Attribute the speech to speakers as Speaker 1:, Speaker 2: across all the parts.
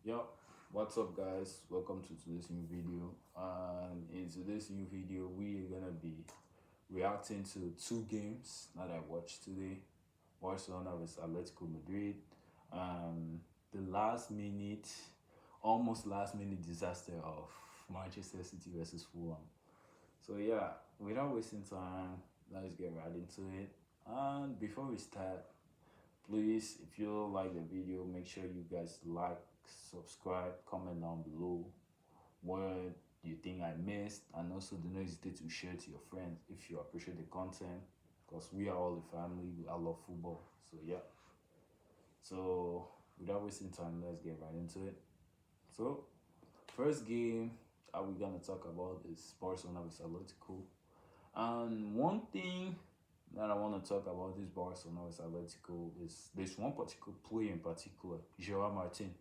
Speaker 1: Yo, what's up, guys? Welcome to today's new video. And in today's new video, we are gonna be reacting to two games that I watched today: Barcelona vs Atletico Madrid, and the almost last minute disaster of Manchester City versus Fulham. So yeah, without wasting time, let's get right into it. And before we start, please, if you like the video, make sure you guys like, subscribe, comment down below what you think I missed, and also don't hesitate to share to your friends if you appreciate the content, because we are all a family. I love football. So yeah. So without wasting time, let's get right into it. So first game that we're gonna talk about is Barcelona vs Atletico. And one thing that I want to talk about this Barcelona vs Atletico is there's one particular player in particular, Gerard Martin.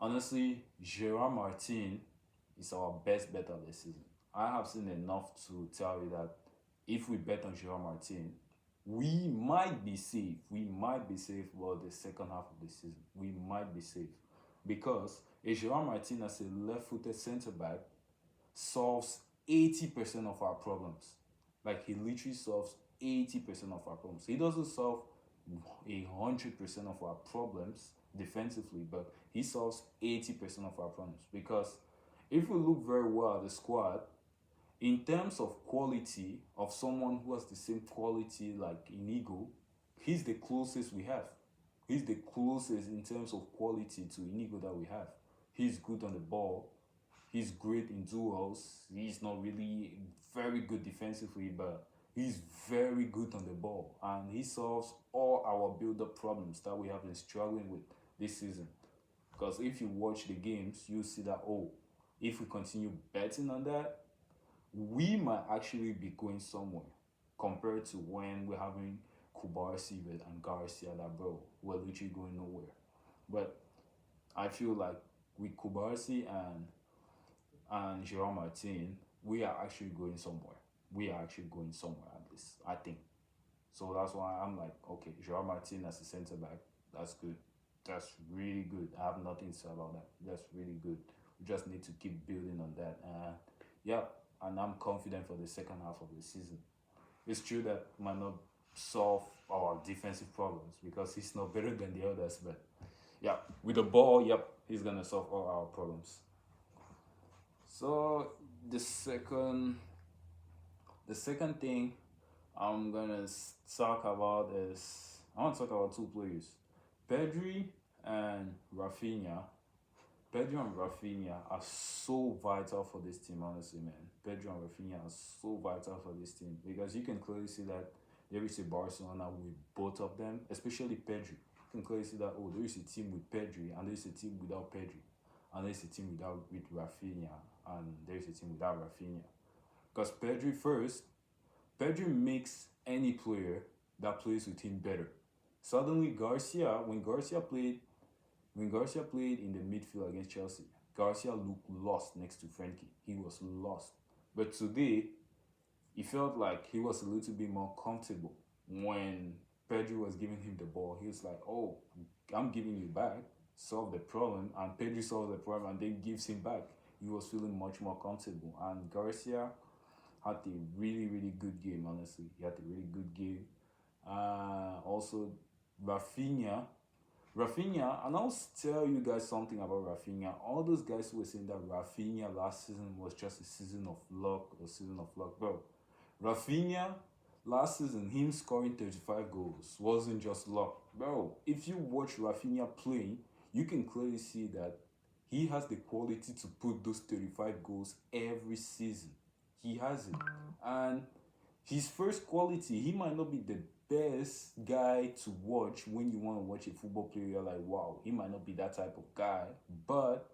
Speaker 1: Honestly, Gerard Martin is our best bet of the season. I have seen enough to tell you that if we bet on Gerard Martin, we might be safe. We might be safe for the second half of the season. We might be safe because a Gerard Martin as a left-footed centre back solves 80% of our problems. Like he literally solves 80% of our problems. He doesn't solve 100% of our problems defensively, but he solves 80% of our problems. Because if we look very well at the squad, in terms of quality of someone who has the same quality like Inigo, he's the closest we have. He's the closest in terms of quality to Inigo that we have. He's good on the ball. He's great in duels. He's not really very good defensively, but he's very good on the ball. And he solves all our build-up problems that we have been struggling with this season. Because if you watch the games, you see that, oh, if we continue betting on that, we might actually be going somewhere compared to when we're having Kubarsi and Garcia that, bro, we're literally going nowhere. But I feel like with Kubarsi and Jerome Martin, we are actually going somewhere. We are actually going somewhere at least, I think. So that's why I'm like, okay, Jerome Martin as a centre back, that's good. That's really good. I have nothing to say about that. That's really good. We just need to keep building on that. Yeah, and I'm confident for the second half of the season. It's true that might not solve our defensive problems because he's not better than the others, but yeah, with the ball, yep, he's gonna solve all our problems. So the second thing I'm gonna talk about is I want to talk about two players, Pedri and Rafinha. Pedri and Rafinha are so vital for this team, honestly, man. Pedri and Rafinha are so vital for this team because you can clearly see that there is a Barcelona with both of them, especially Pedri. You can clearly see that, oh, there is a team with Pedri and there is a team without Pedri. And there is a team with Rafinha and there is a team without Rafinha. Because Pedri makes any player that plays with him better. Suddenly, when Garcia played in the midfield against Chelsea, Garcia looked lost next to Frankie. He was lost. But today, he felt like he was a little bit more comfortable when Pedri was giving him the ball. He was like, oh, I'm giving you back, solve the problem. And Pedri solves the problem and then gives him back. He was feeling much more comfortable. And Garcia had a really, really good game, honestly. He had a really good game. Also, Rafinha. And I'll tell you guys something about Rafinha. All those guys who were saying that Rafinha last season was just a season of luck or season of luck, bro. Rafinha last season, him scoring 35 goals wasn't just luck, bro. If you watch Rafinha playing, you can clearly see that he has the quality to put those 35 goals every season. He has it. And his first quality, he might not be the best guy to watch when you want to watch a football player. You're like, wow, he might not be that type of guy. But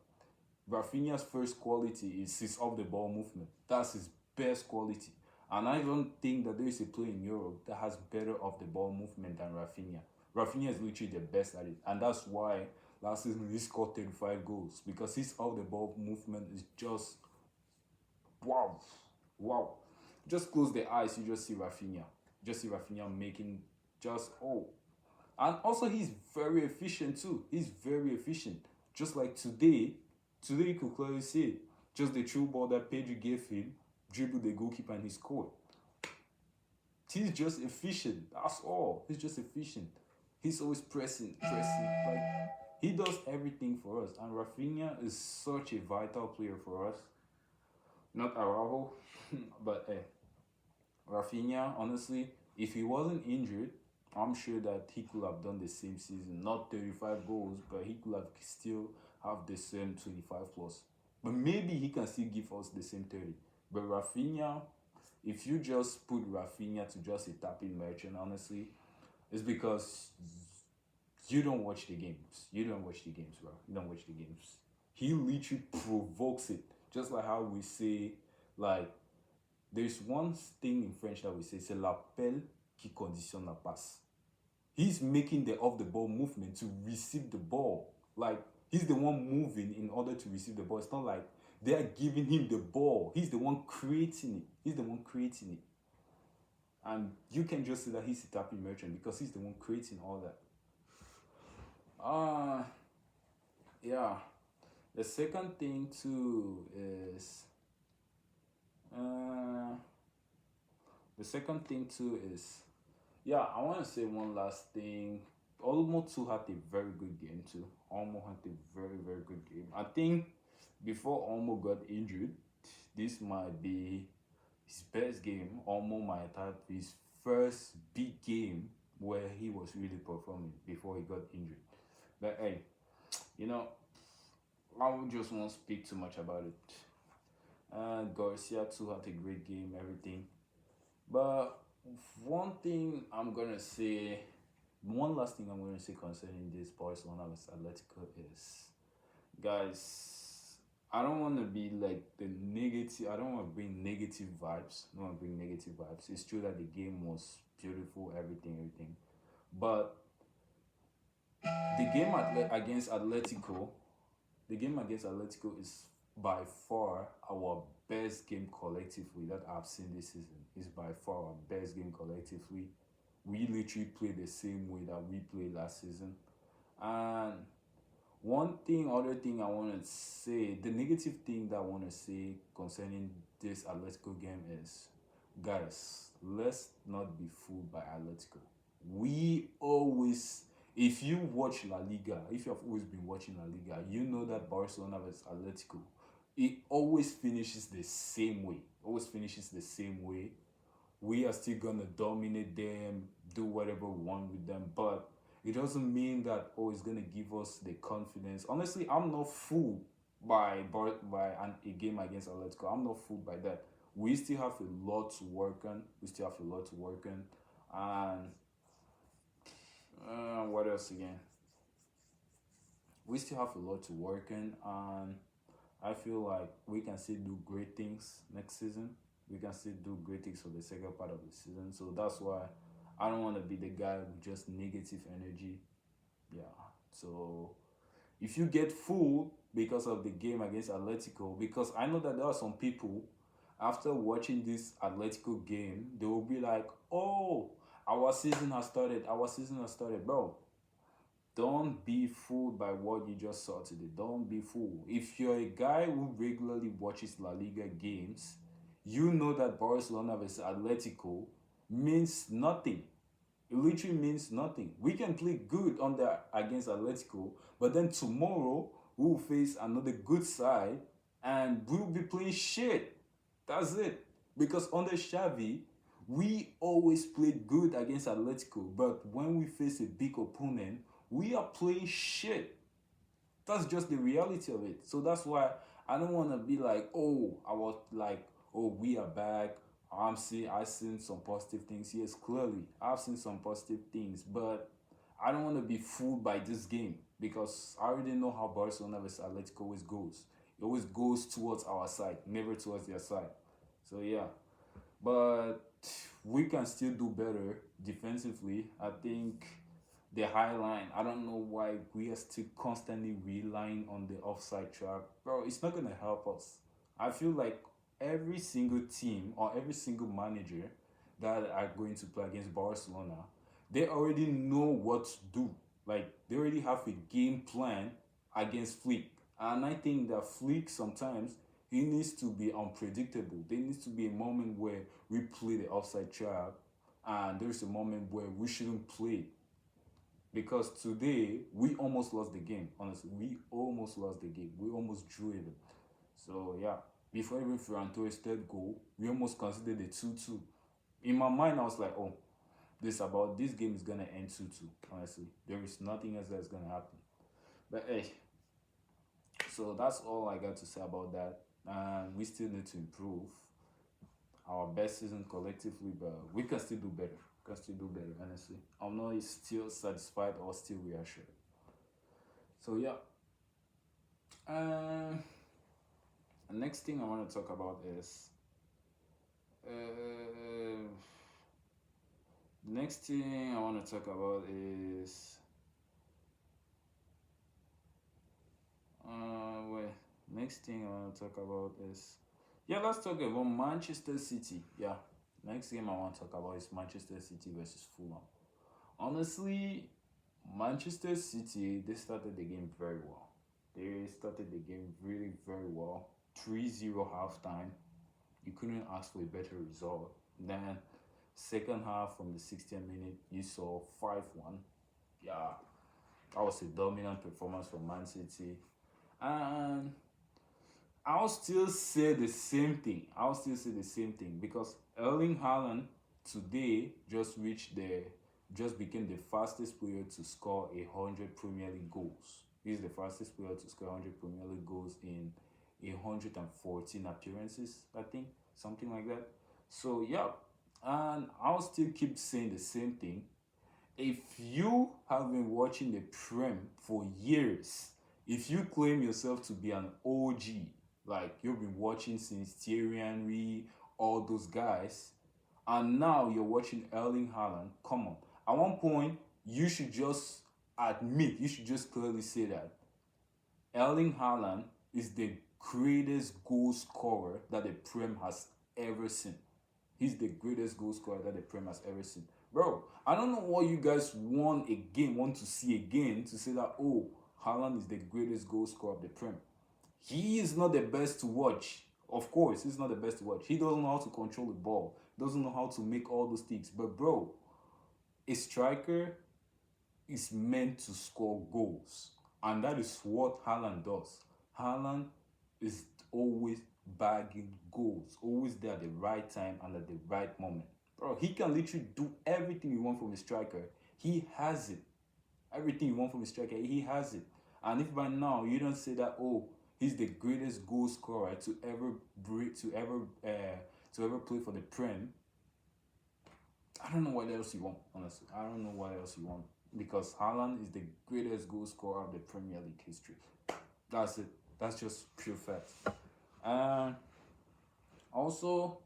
Speaker 1: Rafinha's first quality is his off the ball movement. That's his best quality. And I don't think that there is a player in Europe that has better off the ball movement than Rafinha. Rafinha is literally the best at it. And that's why last season he scored 35 goals. Because his off the ball movement is just wow. Wow. Just close the eyes, you just see Rafinha. Just see Rafinha making just oh. And also he's very efficient too. He's very efficient. Just like today you could clearly see it. Just the true ball that Pedri gave him, dribbled the goalkeeper and he scored. He's just efficient. That's all. He's just efficient. He's always pressing. Like he does everything for us. And Rafinha is such a vital player for us. Not Araujo, but Rafinha, honestly, if he wasn't injured, I'm sure that he could have done the same season. Not 35 goals, but he could have still have the same 25 plus. But maybe he can still give us the same 30. But Rafinha, if you just put Rafinha to just a tapping merchant, honestly, it's because you don't watch the games. You don't watch the games, bro. You don't watch the games. He literally provokes it. Just like how we say, like, there's one thing in French that we say, c'est l'appel qui conditionne la passe. He's making the off the ball movement to receive the ball. Like, he's the one moving in order to receive the ball. It's not like they're giving him the ball. He's the one creating it. He's the one creating it. And you can just say that he's a tapping merchant because he's the one creating all that. Yeah. The second thing too is I want to say one last thing. Olmo too had a very good game too. Olmo had a very, very good game. I think before Olmo got injured, this might be his best game. Olmo might have his first big game where he was really performing before he got injured. But hey, I just won't speak too much about it. Garcia too had a great game, everything. But one last thing I'm gonna say concerning this Barcelona vs Atletico is, guys, I don't want to be like the negative. I don't want to bring negative vibes. I don't want to bring negative vibes. It's true that the game was beautiful, everything. But the game against Atletico, is by far our best game collectively that I've seen this season. Is by far our best game collectively. We literally played the same way that we played last season. And other thing I want to say, the negative thing that I want to say concerning this Atletico game is, guys, let's not be fooled by Atletico. If you watch La Liga, if you have always been watching La Liga, you know that Barcelona vs Atletico, it always finishes the same way. We are still gonna dominate them, do whatever we want with them, but it doesn't mean that it's gonna give us the confidence. Honestly, I'm not fooled by a game against Atletico. I'm not fooled by that. We still have a lot to work on. And what else again? We still have a lot to work on, and I feel like we can still do great things next season. We can still do great things for the second part of the season. So that's why I don't want to be the guy with just negative energy. Yeah. So if you get fooled because of the game against Atletico, because I know that there are some people after watching this Atletico game, they will be like, "Oh, our season has started. Bro, don't be fooled by what you just saw today. Don't be fooled. If you're a guy who regularly watches La Liga games, you know that Barcelona vs Atletico means nothing. It literally means nothing. We can play good against Atletico, but then tomorrow we'll face another good side and we'll be playing shit. That's it. Because under Xavi, we always played good against Atletico, but when we face a big opponent, we are playing shit. That's just the reality of it. So that's why I don't want to be like, we are back. I've seen some positive things. Yes, clearly, I've seen some positive things, but I don't want to be fooled by this game because I already know how Barcelona vs Atletico always goes. It always goes towards our side, never towards their side. So yeah, but we can still do better defensively. I think the high line, I don't know why we are still constantly relying on the offside trap. Bro, it's not going to help us. I feel like every single team or every single manager that are going to play against Barcelona, they already know what to do. Like, they already have a game plan against Flick. And I think that Flick sometimes he needs to be unpredictable. There needs to be a moment where we play the offside trap, and there's a moment where we shouldn't play. Because today we almost lost the game. Honestly, we almost lost the game. We almost drew it. So yeah, before even Ferran Torres' third goal, we almost considered a 2-2. In my mind, I was like, oh, this game is gonna end 2-2. Honestly, there is nothing else that's gonna happen. But hey, so that's all I got to say about that. And we still need to improve our best season collectively, but we can still do better. Can still do better, honestly. I'm not still satisfied or still reassured. So yeah. Um, the next thing I want to talk about is next thing I want to talk about is wait. Next thing I want to talk about is yeah. Let's talk about Manchester City. Yeah. Next game I want to talk about is Manchester City versus Fulham. Honestly, Manchester City they started the game very well. They started the game really very well. 3-0 halftime. You couldn't ask for a better result. Then second half from the 60th minute, you saw 5-1. Yeah, that was a dominant performance from Man City. And I'll still say the same thing. I'll still say the same thing because Erling Haaland today just became the fastest player to score 100 Premier League goals. He's the fastest player to score 100 Premier League goals in 114 appearances, I think, something like that. So yeah, and I'll still keep saying the same thing. If you have been watching the Prem for years, if you claim yourself to be an OG, like you've been watching since Thierry Henry, all those guys, and now you're watching Erling Haaland, come on. At one point, you should just you should just clearly say that Erling Haaland is the greatest goal scorer that the Prem has ever seen. He's the greatest goal scorer that the Prem has ever seen. Bro, I don't know what you guys want to see again to say that, oh, Haaland is the greatest goal scorer of the Prem. He is not the best to watch. Of course, he's not the best to watch. He doesn't know how to control the ball. Doesn't know how to make all those things. But bro, a striker is meant to score goals. And that is what Haaland does. Haaland is always bagging goals. Always there at the right time and at the right moment. Bro, he can literally do everything you want from a striker. He has it. Everything you want from a striker, he has it. And if by now you don't say that, oh, he's the greatest goal scorer to ever play for the Prem, I don't know what else you want. Honestly, I don't know what else you want because Haaland is the greatest goal scorer of the Premier League history. That's it. That's just pure fact. And also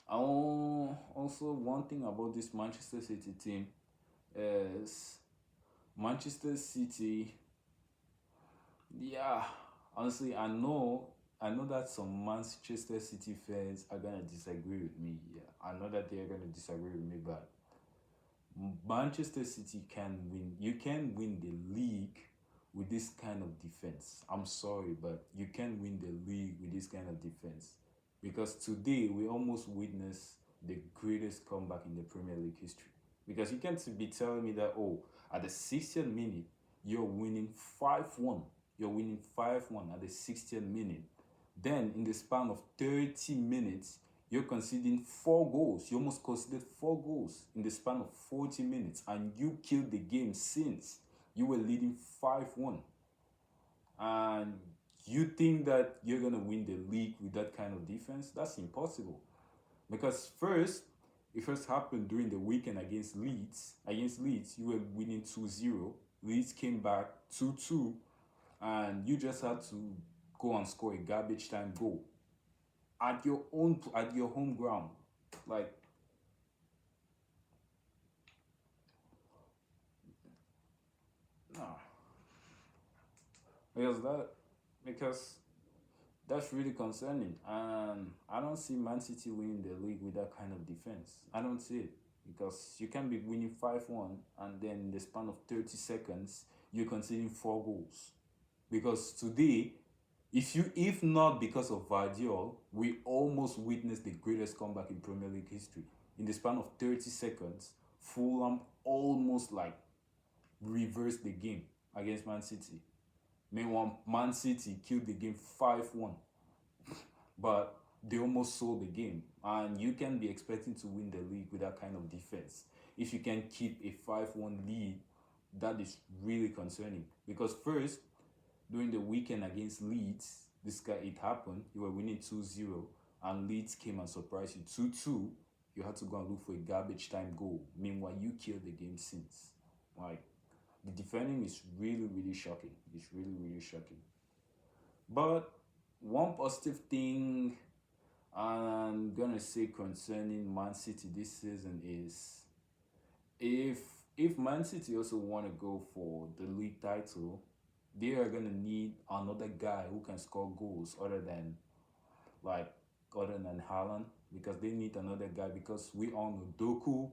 Speaker 1: one thing about this Manchester City team is Manchester City. Yeah, honestly, I know that some Manchester City fans are gonna disagree with me. Yeah, I know that they are gonna disagree with me, but Manchester City can win. You can win the league with this kind of defense. I'm sorry, but you can win the league with this kind of defense. Because today we almost witnessed the greatest comeback in the Premier League history. Because you can't be telling me that, oh, at the 60th minute, you're winning 5-1. You're winning 5-1 at the 60th minute. Then, in the span of 30 minutes, you're conceding 4 goals. You almost conceded 4 goals in the span of 40 minutes. And you killed the game since you were leading 5-1. And you think that you're going to win the league with that kind of defense? That's impossible. Because it first happened during the weekend against Leeds. Against Leeds, you were winning 2-0. Leeds came back 2-2. And you just had to go and score a garbage time goal at your home ground. Like, nah. Because that's really concerning. And I don't see Man City winning the league with that kind of defense. I don't see it. Because you can be winning 5-1 and then in the span of 30 seconds, you're conceding 4 goals. Because today, if not because of Vardiol, we almost witnessed the greatest comeback in Premier League history. In the span of 30 seconds, Fulham almost like reversed the game against Man City. Meanwhile, Man City killed the game 5-1. But they almost sold the game. And you can be expecting to win the league with that kind of defense. If you can keep a 5-1 lead, that is really concerning. Because first, during the weekend against Leeds, it happened. You were winning 2-0, and Leeds came and surprised you 2-2. You had to go and look for a garbage time goal. Meanwhile, you killed the game since. Like, the defending is really, really shocking. It's really, really shocking. But one positive thing I'm gonna say concerning Man City this season is if Man City also want to go for the league title, they are gonna need another guy who can score goals other than Haaland, because they need another guy, because we all know Doku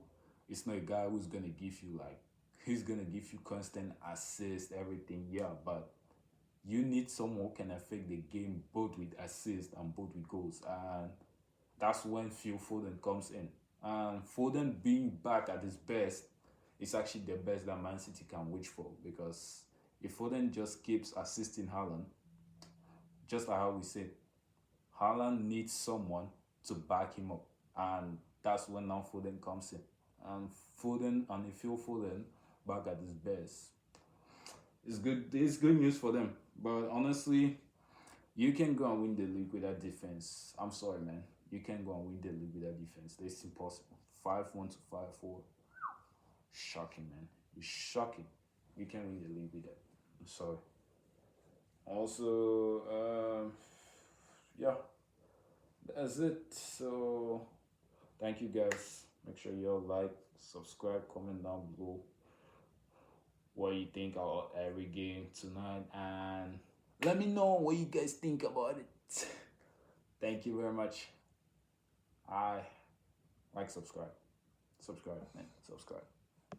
Speaker 1: is not a guy who's gonna give you he's gonna give you constant assist, everything, yeah, but you need someone who can affect the game both with assist and both with goals, and that's when Phil Foden comes in. And Foden being back at his best is actually the best that Man City can wish for, because if Foden just keeps assisting Haaland, just like how we said, Haaland needs someone to back him up, and that's when now Foden comes in. And if Phil Foden back at his best, it's good. It's good news for them. But honestly, you can go and win the league with that defense. I'm sorry, man. You can't go and win the league with that defense. That's impossible. 5-1 to 5-4. Shocking, man. It's shocking. You can't win the league with that. I'm sorry. Also, yeah, that's it. So, thank you guys. Make sure you all like, subscribe, comment down below what you think about every game tonight, and let me know what you guys think about it. Thank you very much. Subscribe, man, subscribe.